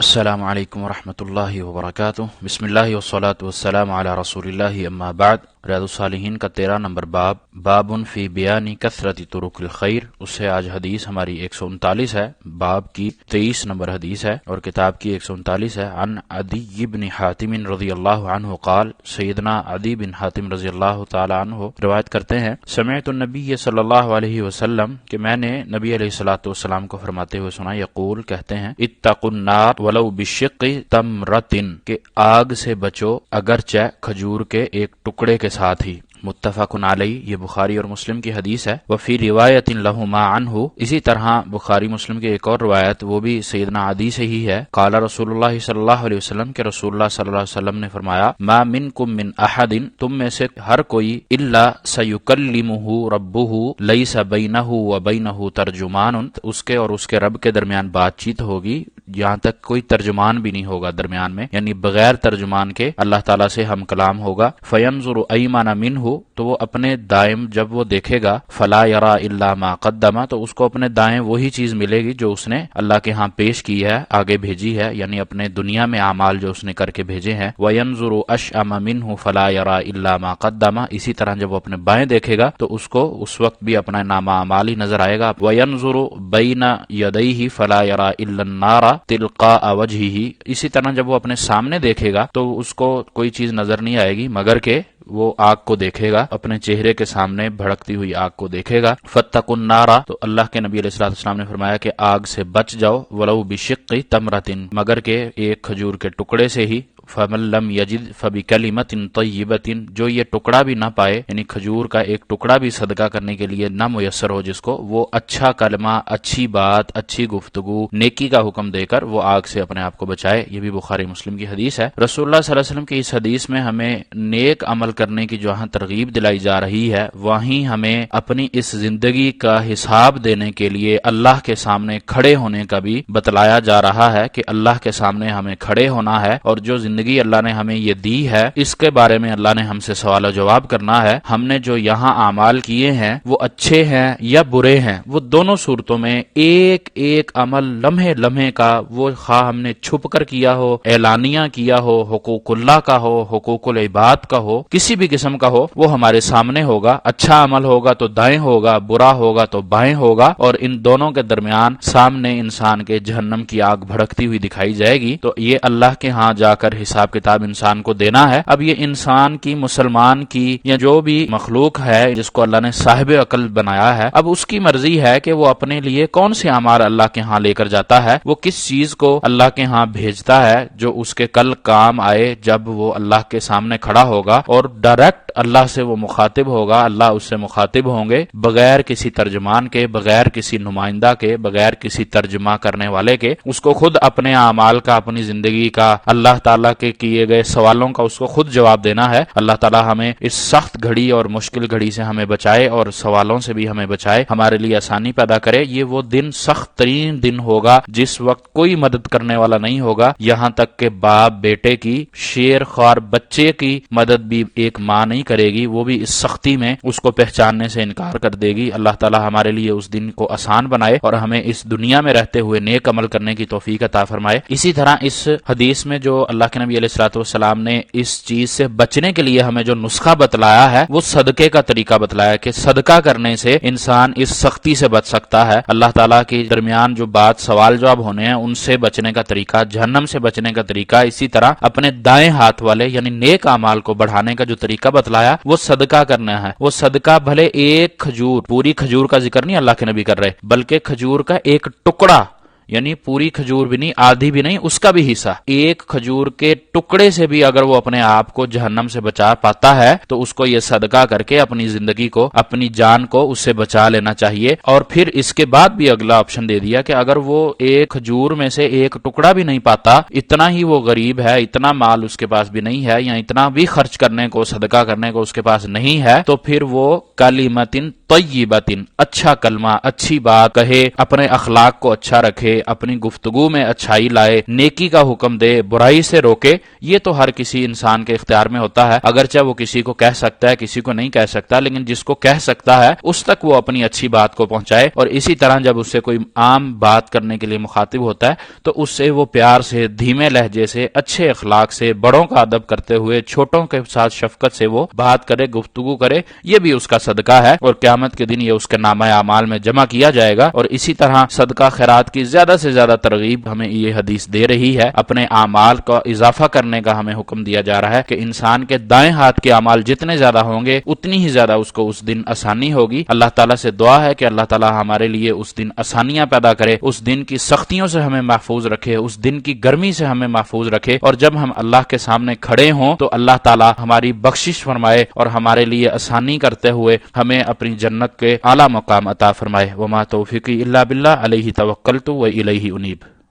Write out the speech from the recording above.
السلام علیکم ورحمۃ اللہ وبرکاتہ۔ بسم اللہ والصلاۃ والسلام علی رسول اللہ، اما بعد۔ ریاض الصالحین کا 13 نمبر باب، باب فی بیان کثرت طرق الخیر، اس سے آج حدیث ہماری 139 ہے، باب کی 23 نمبر حدیث ہے اور کتاب کی 139 ہے۔ عن عدی بن حاتم رضی اللہ عنہ قال، سیدنا عدی بن حاتم رضی اللہ تعالی عنہ روایت کرتے ہیں، سمعت النبی صلی اللہ علیہ وسلم، کہ میں نے نبی علیہ الصلوۃ والسلام کو فرماتے ہوئے سنا، یقول، کہتے ہیں، اتقوا النار ولو بشق تمرۃ، کہ آگ سے بچو اگرچہ کھجور کے ایک ٹکڑے کے ساتھ ہی۔ متفق علیہ، یہ بخاری اور مسلم کی حدیث ہے۔ وفی روایت لہما عنہ، اسی طرح بخاری مسلم کی ایک اور روایت، وہ بھی سیدنا عدی سے ہی ہے۔ قال رسول اللہ صلی اللہ علیہ وسلم، کہ رسول اللہ صلی اللہ علیہ وسلم نے فرمایا، ما منکم من احد، تم میں سے ہر کوئی، الا سیکلمہ ربہ لیس بینہ وبینہ ترجمان، اس کے اور اس کے رب کے درمیان بات چیت ہوگی، یہاں تک کوئی ترجمان بھی نہیں ہوگا درمیان میں، یعنی بغیر ترجمان کے اللہ تعالیٰ سے ہم کلام ہوگا۔ فینظر ایمن منہ، تو وہ اپنے دائم جب وہ دیکھے گا، فلا یرا الا ما قدم، تو اس کو اپنے دائیں وہی چیز ملے گی جو اس نے اللہ کے ہاں پیش کی ہے، آگے بھیجی ہے، یعنی اپنے دنیا میں اعمال جو اس نے کر کے بھیجے ہیں۔ وینظر اشأم منہ فلا یرا الا ما قدم، اسی طرح جب وہ اپنے بائیں دیکھے گا تو اس کو اس وقت بھی اپنا نامہ اعمال ہی نظر آئے گا۔ وینظر بین یدیہ فلا یرا الا النار تلقاء وجہہ، اسی طرح جب وہ اپنے سامنے دیکھے گا تو اس کو کوئی چیز نظر نہیں آئے گی مگر کہ وہ آگ کو دیکھے گا، اپنے چہرے کے سامنے بھڑکتی ہوئی آگ کو دیکھے گا۔ فاتقوا النار، تو اللہ کے نبی علیہ الصلوۃ والسلام نے فرمایا کہ آگ سے بچ جاؤ، ولو بشق تمرۃ، مگر کہ ایک کھجور کے ٹکڑے سے ہی۔ فمن لم یجد فبکلمۃ طیبۃ، جو یہ ٹکڑا بھی نہ پائے، یعنی کھجور کا ایک ٹکڑا بھی صدقہ کرنے کے لیے نہ میسر ہو جس کو، وہ اچھا کلمہ، اچھی بات، اچھی گفتگو، نیکی کا حکم دے کر وہ آگ سے اپنے آپ کو بچائے۔ یہ بھی بخاری مسلم کی حدیث ہے۔ رسول اللہ صلی اللہ علیہ وسلم کی اس حدیث میں ہمیں نیک عمل کرنے کی جہاں ترغیب دلائی جا رہی ہے، وہیں ہمیں اپنی اس زندگی کا حساب دینے کے لیے اللہ کے سامنے کھڑے ہونے کا بھی بتلایا جا رہا ہے کہ اللہ کے سامنے ہمیں کھڑے ہونا ہے، اور جو زندگی اللہ نے ہمیں یہ دی ہے اس کے بارے میں اللہ نے ہم سے سوال و جواب کرنا ہے۔ ہم نے جو یہاں اعمال کیے ہیں وہ اچھے ہیں یا برے ہیں، وہ دونوں صورتوں میں ایک ایک عمل لمحے لمحے کا، وہ خواہ ہم نے چھپ کر کیا ہو، اعلانیہ کیا ہو، حقوق اللہ کا ہو، حقوق العباد کا ہو، کسی بھی قسم کا ہو، وہ ہمارے سامنے ہوگا۔ اچھا عمل ہوگا تو دائیں ہوگا، برا ہوگا تو بائیں ہوگا، اور ان دونوں کے درمیان سامنے انسان کے جہنم کی آگ بھڑکتی ہوئی دکھائی جائے گی۔ تو یہ اللہ کے ہاں جا کر حساب کتاب انسان کو دینا ہے۔ اب یہ انسان کی، مسلمان کی، یا جو بھی مخلوق ہے جس کو اللہ نے صاحب عقل بنایا ہے، اب اس کی مرضی ہے کہ وہ اپنے لیے کون سے اعمال اللہ کے ہاں لے کر جاتا ہے، وہ کس چیز کو اللہ کے ہاں بھیجتا ہے جو اس کے کل کام آئے جب وہ اللہ کے سامنے کھڑا ہوگا، اور ڈائریکٹ اللہ سے وہ مخاطب ہوگا، اللہ اس سے مخاطب ہوں گے، بغیر کسی ترجمان کے، بغیر کسی نمائندہ کے، بغیر کسی ترجمہ کرنے والے کے۔ اس کو خود اپنے اعمال کا، اپنی زندگی کا، اللہ تعالیٰ کے کیے گئے سوالوں کا اس کو خود جواب دینا ہے۔ اللہ تعالیٰ ہمیں اس سخت گھڑی اور مشکل گھڑی سے ہمیں بچائے، اور سوالوں سے بھی ہمیں بچائے، ہمارے لیے آسانی پیدا کرے۔ یہ وہ دن، سخت ترین دن ہوگا جس وقت کوئی مدد کرنے والا نہیں ہوگا، یہاں تک کہ باپ بیٹے کی، شیر خوار بچے کی مدد بھی ایک ماں نہیں کرے گی، وہ بھی اس سختی میں اس کو پہچاننے سے انکار کر دے گی۔ اللہ تعالیٰ ہمارے لیے اس دن کو آسان بنائے اور ہمیں اس دنیا میں رہتے ہوئے نیک عمل کرنے کی توفیق عطا فرمائے۔ اسی طرح اس حدیث میں جو اللہ کے نبی علیہ الصلوۃ والسلام نے اس چیز سے بچنے کے لیے ہمیں جو نسخہ بتلایا ہے، وہ صدقے کا طریقہ بتلایا کہ صدقہ کرنے سے انسان اس سختی سے بچ سکتا ہے۔ اللہ تعالیٰ کے درمیان جو بات سوال جواب ہونے ہیں ان سے بچنے کا طریقہ، جہنم سے بچنے کا طریقہ، اسی طرح اپنے دائیں ہاتھ والے یعنی نیک اعمال کو بڑھانے کا جو طریقہ بتلایا وہ صدقہ کرنا ہے۔ وہ صدقہ بھلے ایک کھجور، پوری کھجور کا ذکر نہیں اللہ کے نبی کر رہے، بلکہ کھجور کا ایک ٹکڑا، یعنی پوری کھجور بھی نہیں، آدھی بھی نہیں، اس کا بھی حصہ، ایک کھجور کے ٹکڑے سے بھی اگر وہ اپنے آپ کو جہنم سے بچا پاتا ہے تو اس کو یہ صدقہ کر کے اپنی زندگی کو، اپنی جان کو اس سے بچا لینا چاہیے۔ اور پھر اس کے بعد بھی اگلا آپشن دے دیا کہ اگر وہ ایک کھجور میں سے ایک ٹکڑا بھی نہیں پاتا، اتنا ہی وہ غریب ہے، اتنا مال اس کے پاس بھی نہیں ہے، یا اتنا بھی خرچ کرنے کو، صدقہ کرنے کو اس کے پاس نہیں ہے، تو پھر وہ کلمۃ طیبۃ، اچھا کلمہ، اچھی بات کہے، اپنے اخلاق کو اچھا رکھے، اپنی گفتگو میں اچھائی لائے، نیکی کا حکم دے، برائی سے روکے، یہ تو ہر کسی انسان کے اختیار میں ہوتا ہے، اگرچہ وہ کسی کو کہہ سکتا ہے کسی کو نہیں کہہ سکتا، لیکن جس کو کہہ سکتا ہے اس تک وہ اپنی اچھی بات کو پہنچائے۔ اور اسی طرح جب اس سے کوئی عام بات کرنے کے لیے مخاطب ہوتا ہے تو اس سے وہ پیار سے، دھیمے لہجے سے، اچھے اخلاق سے، بڑوں کا ادب کرتے ہوئے، چھوٹوں کے ساتھ شفقت سے وہ بات کرے، گفتگو کرے، یہ بھی اس کا صدقہ ہے اور قیامت کے دن یہ اس کے نامہ اعمال میں جمع کیا جائے گا۔ اور اسی طرح صدقہ خیرات کی زیادہ سے زیادہ ترغیب ہمیں یہ حدیث دے رہی ہے، اپنے اعمال کا اضافہ کرنے کا ہمیں حکم دیا جا رہا ہے کہ انسان کے دائیں ہاتھ کے اعمال جتنے زیادہ ہوں گے اتنی ہی زیادہ اس کو اس دن آسانی ہوگی۔ اللہ تعالیٰ سے دعا ہے کہ اللہ تعالیٰ ہمارے لیے اس دن آسانیاں پیدا کرے، اس دن کی سختیوں سے ہمیں محفوظ رکھے، اس دن کی گرمی سے ہمیں محفوظ رکھے، اور جب ہم اللہ کے سامنے کھڑے ہوں تو اللہ تعالیٰ ہماری بخشش فرمائے اور ہمارے لیے آسانی کرتے ہوئے ہمیں اپنی جنت کے اعلیٰ مقام عطا فرمائے۔ وما توفیقی الا باللہ علیہ توکلت و الیہ انیب۔